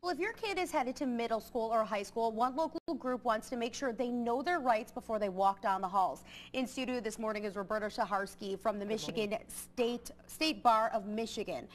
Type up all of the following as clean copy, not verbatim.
Well, if your kid is headed to middle school or high school, one local group wants to make sure they know their rights before they walk down the halls. In studio this morning is Roberta Shaharski from the Michigan State Bar of Michigan.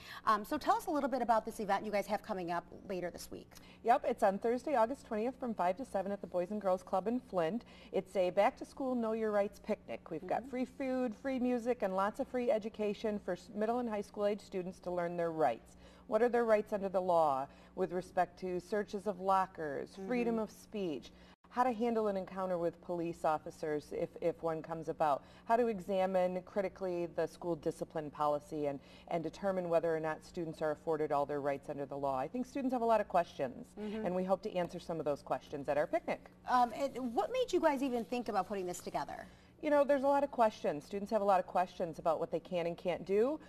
So tell us a little bit about this event you guys have coming up later this week. Yep, it's on Thursday, August 20th from 5 to 7 at the Boys and Girls Club in Flint. It's a back-to-school Know Your Rights picnic. We've got free food, free music, and lots of free education for middle and high school age students to learn their rights. What are their rights under the law with respect to searches of lockers, freedom of speech, how to handle an encounter with police officers if one comes about, how to examine critically the school discipline policy and determine whether or not students are afforded all their rights under the law. I think students have a lot of questions, and we hope to answer some of those questions at our picnic. And what made you guys even think about putting this together? You know, there's a lot of questions. Students have a lot of questions about what they can and can't do.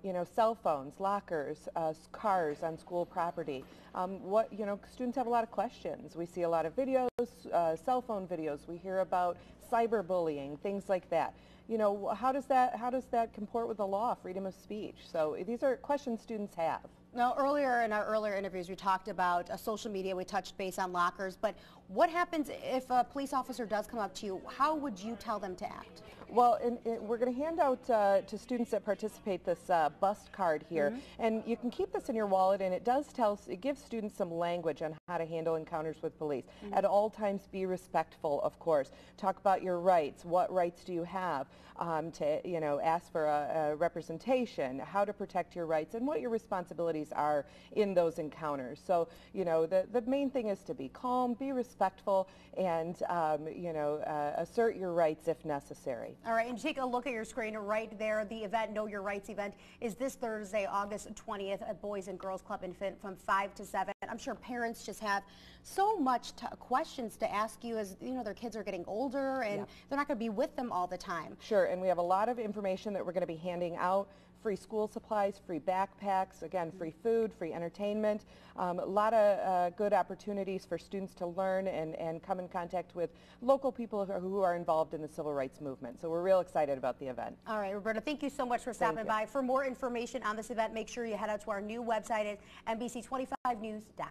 You know, cell phones, lockers, cars on school property. Students have a lot of questions. We see a lot of videos, cell phone videos. We hear about cyberbullying, things like that. You know, how does that comport with the law, freedom of speech? So these are questions students have. Now, earlier in our earlier interviews, we talked about social media. We touched base on lockers. But what happens if a police officer does come up to you? How would you tell them to act? Well, we're going to hand out to students that participate this bust card here, and you can keep this in your wallet, and it gives students some language on how to handle encounters with police. At all times, be respectful, of course. Talk about your rights. What rights do you have to, ask for a representation, how to protect your rights, and what your responsibilities are in those encounters. So, the main thing is to be calm, be respectful, and, assert your rights if necessary. All right, and take a look at your screen right there. The event, Know Your Rights event, is this Thursday, August 20th at Boys and Girls Club in Flint from 5 to 7. I'm sure parents just have so much questions to ask you as, their kids are getting older and they're not going to be with them all the time. Sure, and we have a lot of information that we're going to be handing out. Free school supplies, free backpacks, again, free food, free entertainment, a lot of good opportunities for students to learn and come in contact with local people who are involved in the civil rights movement. So we're real excited about the event. All right, Roberta, thank you so much for stopping by. For more information on this event, make sure you head out to our new website at NBC25news.com.